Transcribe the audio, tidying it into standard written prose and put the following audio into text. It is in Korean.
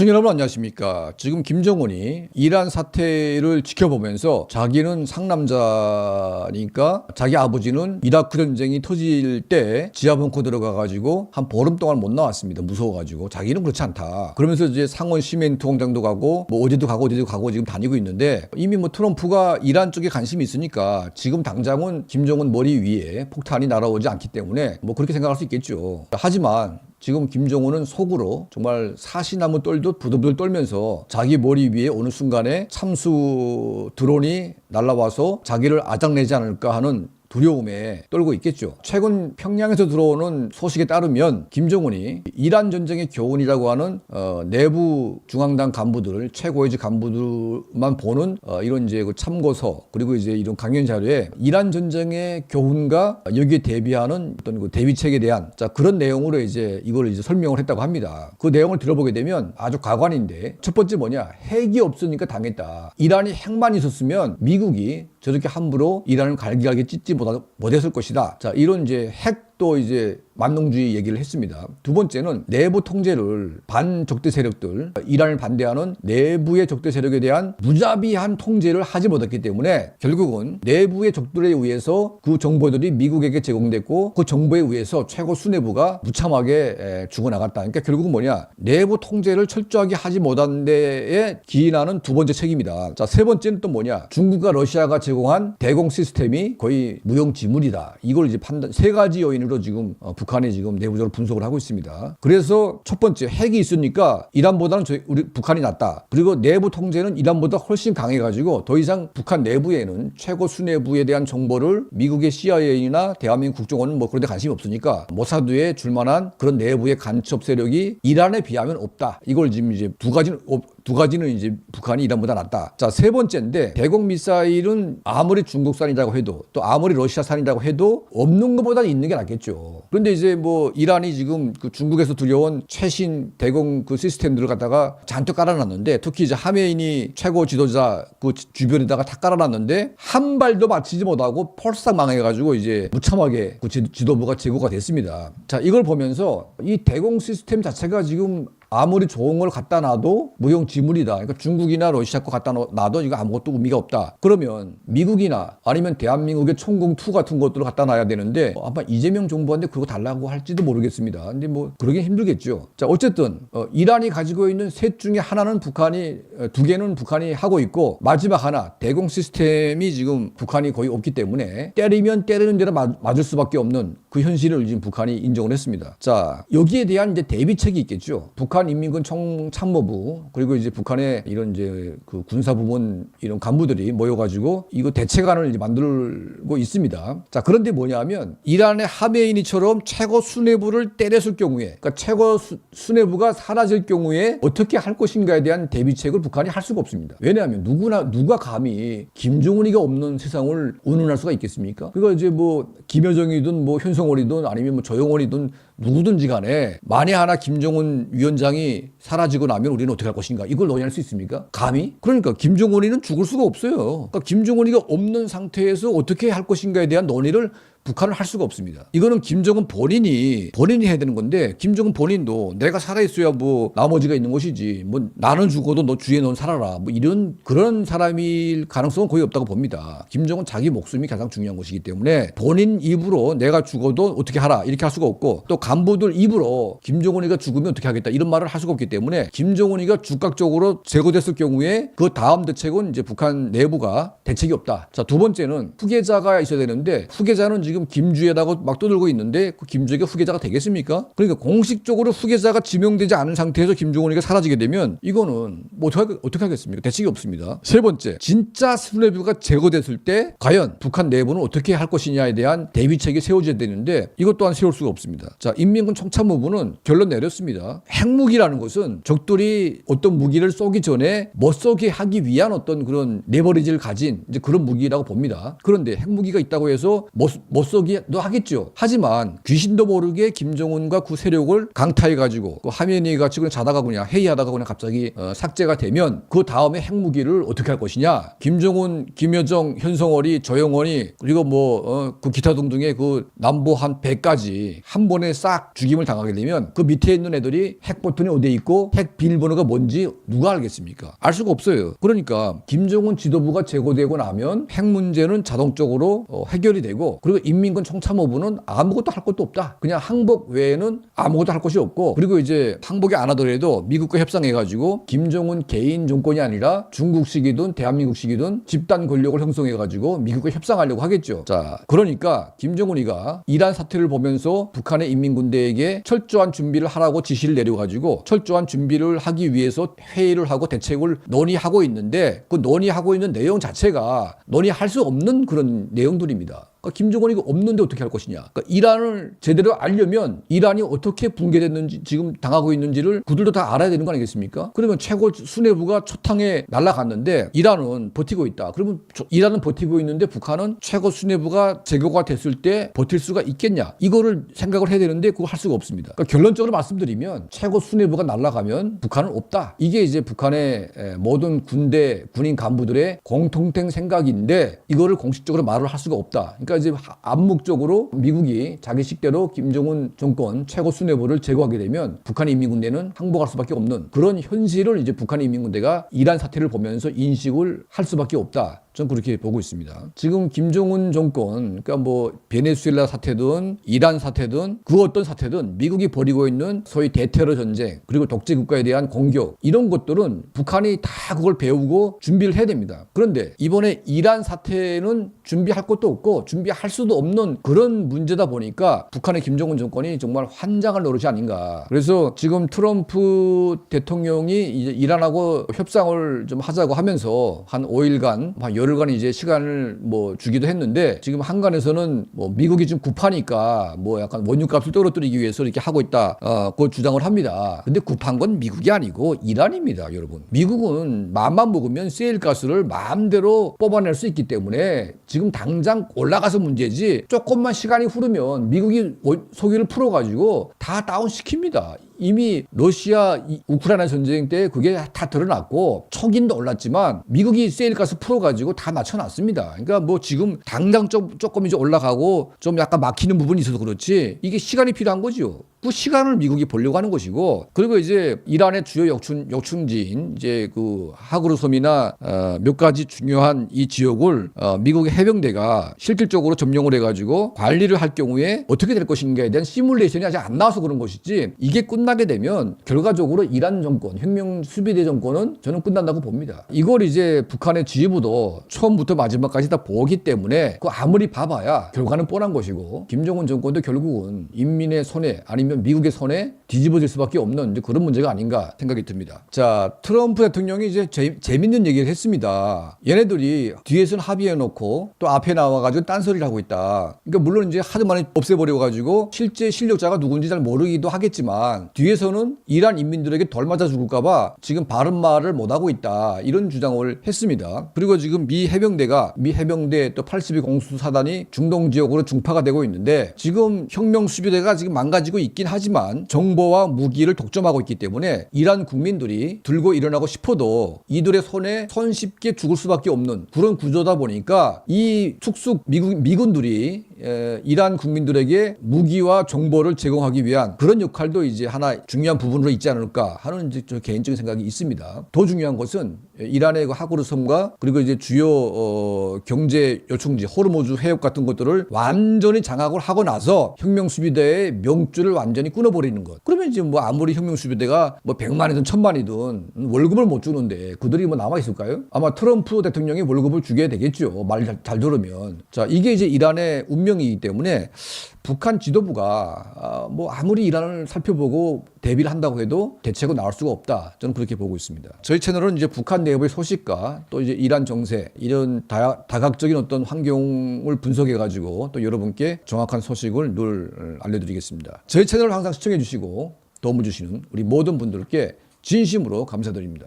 시청자 여러분 안녕하십니까. 지금 김정은이 이란 사태를 지켜보면서 자기는 상남자니까 자기 아버지는 이라크 전쟁이 터질 때 지하벙커 들어가가지고 한 보름 동안 못 나왔습니다. 무서워가지고. 자기는 그렇지 않다. 그러면서 이제 상원 시멘트 공장도 가고 뭐 어디도 가고 지금 다니고 있는데 이미 뭐 트럼프가 이란 쪽에 관심이 있으니까 지금 당장은 김정은 머리 위에 폭탄이 날아오지 않기 때문에 뭐 그렇게 생각할 수 있겠죠. 하지만 지금 김정은은 속으로 정말 사시나무 떨듯 부들부들 떨면서 자기 머리 위에 어느 순간에 참수 드론이 날아와서 자기를 아작내지 않을까 하는 두려움에 떨고 있겠죠. 최근 평양에서 들어오는 소식에 따르면 김정은이 이란 전쟁의 교훈이라고 하는 내부 중앙당 간부들, 최고위직 간부들만 보는 이런 이제 그 참고서 그리고 이제 이런 강연 자료에 이란 전쟁의 교훈과 여기에 대비하는 어떤 그 대비책에 대한 그런 내용으로 이제 이걸 이제 설명을 했다고 합니다. 그 내용을 들어보게 되면 아주 가관인데 첫 번째 뭐냐? 핵이 없으니까 당했다. 이란이 핵만 있었으면 미국이 저렇게 함부로 이란을 갈기갈기 찢지 못했을 것이다. 자, 이런 이제 핵도 이제 만능주의 얘기를 했습니다. 두 번째는 내부 통제를 반적대 세력들, 이란을 반대하는 내부의 적대 세력에 대한 무자비한 통제를 하지 못했기 때문에 결국은 내부의 적들에 의해서 그 정보들이 미국에게 제공됐고 그 정보에 의해서 최고 수뇌부가 무참하게 죽어나갔다. 그러니까 결국은 뭐냐? 내부 통제를 철저하게 하지 못한 데에 기인하는 두 번째 책임이다. 자, 세 번째는 또 뭐냐? 중국과 러시아가 제공한 대공 시스템이 거의 무용지물이다. 이걸 이제 세 가지 요인으로 지금 북한이 지금 내부적으로 분석을 하고 있습니다. 그래서 첫 번째, 핵이 있으니까 이란보다는 우리 북한이 낫다. 그리고 내부 통제는 이란보다 훨씬 강해가지고 더 이상 북한 내부에는 최고 수뇌부에 대한 정보를 미국의 CIA나 대한민국 국정원은 뭐 그런 데 관심이 없으니까 모사드에 줄만한 그런 내부의 간첩 세력이 이란에 비하면 없다. 이걸 지금 이제 두 가지는 이제 북한이 이란보다 낫다. 자, 세 번째인데 대공 미사일은 아무리 중국산이라고 해도 또 아무리 러시아산이라고 해도 없는 것보다 있는 게 낫겠죠. 그런데 이제 뭐 이란이 지금 그 중국에서 들여온 최신 대공 그 시스템들을 갖다가 잔뜩 깔아놨는데 특히 이제 하메이니 최고 지도자 그 주변에다가 다 깔아놨는데 한 발도 맞히지 못하고 펄싹 망해가지고 이제 무참하게 그 지도부가 제거가 됐습니다. 자, 이걸 보면서 이 대공 시스템 자체가 지금 아무리 좋은 걸 갖다 놔도 무용지물이다. 그러니까 중국이나 러시아 거 갖다 놔도 이거 아무것도 의미가 없다. 그러면 미국이나 아니면 대한민국의 총공2 같은 것들을 갖다 놔야 되는데 아마 이재명 정부한테 그거 달라고 할지도 모르겠습니다. 근데 뭐 그러긴 힘들겠죠. 자, 어쨌든 이란이 가지고 있는 셋 중에 하나는 두 개는 북한이 하고 있고 마지막 하나 대공 시스템이 지금 북한이 거의 없기 때문에 때리면 때리는 대로 맞을 수밖에 없는 그 현실을 지금 북한이 인정을 했습니다. 자, 여기에 대한 이제 대비책이 있겠죠. 북한 인민군 총참모부 그리고 이제 북한의 이런 이제 그 군사부문 이런 간부들이 모여가지고 이거 대책안을 이제 만들고 있습니다. 자, 그런데 뭐냐면 이란의 하메이니처럼 최고 수뇌부를 때렸을 경우에, 그러니까 최고 수뇌부가 사라질 경우에 어떻게 할 것인가에 대한 대비책을 북한이 할 수가 없습니다. 왜냐하면 누가 감히 김정은이가 없는 세상을 운운할 수가 있겠습니까? 그러니까 이제 뭐 김여정이든 뭐 현성월이든 아니면 뭐 조영원이든 누구든지 간에 만에 하나 김정은 위원장이 사라지고 나면 우리는 어떻게 할 것인가? 이걸 논의할 수 있습니까? 감히? 그러니까 김정은이는 죽을 수가 없어요. 그러니까 김정은이가 없는 상태에서 어떻게 할 것인가에 대한 논의를 북한은 할 수가 없습니다. 이거는 김정은 본인이 해야 되는 건데 김정은 본인도 내가 살아있어야 뭐 나머지가 있는 것이지 뭐 나는 죽어도 너 주위에 넌 살아라 뭐 이런 그런 사람일 가능성은 거의 없다고 봅니다. 김정은 자기 목숨이 가장 중요한 것이기 때문에 본인 입으로 내가 죽어도 어떻게 하라 이렇게 할 수가 없고 또 간부들 입으로 김정은이가 죽으면 어떻게 하겠다 이런 말을 할 수가 없기 때문에 김정은이가 즉각적으로 제거됐을 경우에 그 다음 대책은 이제 북한 내부가 대책이 없다. 자, 두 번째는 후계자가 있어야 되는데 후계자는 지금 김주애라고 막 떠들고 있는데 그 김주애가 후계자가 되겠습니까? 그러니까 공식적으로 후계자가 지명되지 않은 상태에서 김정은이가 사라지게 되면 이거는 뭐 어떻게 하겠습니까? 대책이 없습니다. 세 번째, 진짜 수뇌부가 제거됐을 때 과연 북한 내부는 어떻게 할 것이냐에 대한 대비책이 세워져야 되는데 이것 또한 세울 수가 없습니다. 자, 인민군 총참모부는 결론 내렸습니다. 핵무기라는 것은 적들이 어떤 무기를 쏘기 전에 못 쏘게 하기 위한 어떤 그런 레버리지를 가진 이제 그런 무기라고 봅니다. 그런데 핵무기가 있다고 해서 못 못 쏘기도 하겠죠. 하지만 귀신도 모르게 김정은과 그 세력을 강타해가지고 그 하메니가 지금 자다가 그냥 회의하다가 그냥 갑자기 삭제가 되면 그 다음에 핵무기를 어떻게 할 것이냐. 김정은, 김여정, 현성월이, 조영원이 그리고 그 기타 등등의 그 남부 한 100까지 한 번에 싹 죽임을 당하게 되면 그 밑에 있는 애들이 핵 버튼이 어디에 있고 핵 비밀번호가 뭔지 누가 알겠습니까? 알 수가 없어요. 그러니까 김정은 지도부가 제거되고 나면 핵 문제는 자동적으로 해결이 되고 그리고 인민군 총참모부는 아무것도 할 것도 없다. 그냥 항복 외에는 아무것도 할 것이 없고 그리고 이제 항복이 안 하더라도 미국과 협상해가지고 김정은 개인 정권이 아니라 중국식이든 대한민국식이든 집단 권력을 형성해가지고 미국과 협상하려고 하겠죠. 자, 그러니까 김정은이가 이란 사태를 보면서 북한의 인민군대에게 철저한 준비를 하라고 지시를 내려가지고 철저한 준비를 하기 위해서 회의를 하고 대책을 논의하고 있는데 그 논의하고 있는 내용 자체가 논의할 수 없는 그런 내용들입니다. 그러니까 김정은이 없는데 어떻게 할 것이냐. 그러니까 이란을 제대로 알려면 이란이 어떻게 붕괴됐는지 지금 당하고 있는지를 그들도 다 알아야 되는 거 아니겠습니까? 그러면 최고 수뇌부가 초탕에 날아갔는데 이란은 버티고 있다. 그러면 이란은 버티고 있는데 북한은 최고 수뇌부가 제거가 됐을 때 버틸 수가 있겠냐. 이거를 생각을 해야 되는데 그거 할 수가 없습니다. 그러니까 결론적으로 말씀드리면 최고 수뇌부가 날아가면 북한은 없다. 이게 이제 북한의 모든 군대 군인 간부들의 공통된 생각인데 이거를 공식적으로 말을 할 수가 없다. 그러니까 이제 암묵적으로 미국이 자기 식대로 김정은 정권 최고 수뇌부를 제거하게 되면 북한의 인민군대는 항복할 수밖에 없는 그런 현실을 이제 북한의 인민군대가 이란 사태를 보면서 인식을 할 수밖에 없다. 전 그렇게 보고 있습니다. 지금 김정은 정권, 그러니까 베네수엘라 사태든 이란 사태든 그 어떤 사태든 미국이 벌이고 있는 소위 대테러 전쟁 그리고 독재 국가에 대한 공격 이런 것들은 북한이 다 그걸 배우고 준비를 해야 됩니다. 그런데 이번에 이란 사태는 준비할 것도 없고 준비할 수도 없는 그런 문제다 보니까 북한의 김정은 정권이 정말 환장할 노릇이 아닌가. 그래서 지금 트럼프 대통령이 이제 이란하고 협상을 좀 하자고 하면서 한 5일간, 한 열흘간 이제 시간을 주기도 했는데 지금 한간에서는 미국이 좀 급하니까 약간 원유값을 떨어뜨리기 위해서 이렇게 하고 있다. 그 주장을 합니다. 근데 급한 건 미국이 아니고 이란입니다, 여러분. 미국은 마음만 먹으면 세일가스를 마음대로 뽑아낼 수 있기 때문에 지금 당장 올라가서 문제지 조금만 시간이 흐르면 미국이 석유를 풀어가지고 다 다운시킵니다. 이미 러시아 우크라이나 전쟁 때 그게 다 드러났고 초기는 올랐지만 미국이 세일가스 풀어가지고 다 맞춰놨습니다. 그러니까 지금 당장 조금 이제 올라가고 좀 약간 막히는 부분이 있어서 그렇지 이게 시간이 필요한 거죠. 그 시간을 미국이 보려고 하는 것이고 그리고 이제 이란의 주요 요충지인 이제 그 하그루 섬이나 몇 가지 중요한 이 지역을 미국의 해병대가 실질적으로 점령을 해가지고 관리를 할 경우에 어떻게 될 것인가에 대한 시뮬레이션이 아직 안 나와서 그런 것이지 이게 끝나게 되면 결과적으로 이란 정권, 혁명 수비대 정권은 저는 끝난다고 봅니다. 이걸 이제 북한의 지휘부도 처음부터 마지막까지 다 보기 때문에 그 아무리 봐봐야 결과는 뻔한 것이고 김정은 정권도 결국은 인민의 손에 아니면 미국의 손에 뒤집어질 수밖에 없는 이제 그런 문제가 아닌가 생각이 듭니다. 자, 트럼프 대통령이 이제 재밌는 얘기를 했습니다. 얘네들이 뒤에서는 합의해놓고 또 앞에 나와가지고 딴소리를 하고 있다. 그러니까 물론 이제 하도 많이 없애버려가지고 실제 실력자가 누군지 잘 모르기도 하겠지만 뒤에서는 이란 인민들에게 덜 맞아 죽을까봐 지금 바른 말을 못하고 있다. 이런 주장을 했습니다. 그리고 지금 미 해병대 또 82 공수사단이 중동 지역으로 중파가 되고 있는데 지금 혁명 수비대가 지금 망가지고 있긴 하지만 정보와 무기를 독점하고 있기 때문에 이란 국민들이 들고 일어나고 싶어도 이들의 손에 손쉽게 죽을 수밖에 없는 그런 구조다 보니까 이 특수 미군들이 이란 국민들에게 무기와 정보를 제공하기 위한 그런 역할도 이제 하나 중요한 부분으로 있지 않을까 하는 이제 저 개인적인 생각이 있습니다. 더 중요한 것은 이란의 그 하그루 섬과 그리고 이제 주요 경제 요충지 호르무즈 해협 같은 것들을 완전히 장악을 하고 나서 혁명 수비대의 명줄을 완전히 끊어버리는 것. 그러면 이제 아무리 혁명 수비대가 100만이든 1000만이든 월급을 못 주는데 그들이 남아 있을까요? 아마 트럼프 대통령이 월급을 주게 되겠죠. 말 잘 들으면. 자, 이게 이제 이란의 운명이기 때문에 북한 지도부가 아무리 이란을 살펴보고 대비를 한다고 해도 대책은 나올 수가 없다. 저는 그렇게 보고 있습니다. 저희 채널은 이제 북한 내부의 소식과 또 이제 이란 정세 이런 다각적인 어떤 환경을 분석해 가지고 또 여러분께 정확한 소식을 늘 알려드리겠습니다. 저희 채널을 항상 시청해 주시고 도움을 주시는 우리 모든 분들께 진심으로 감사드립니다.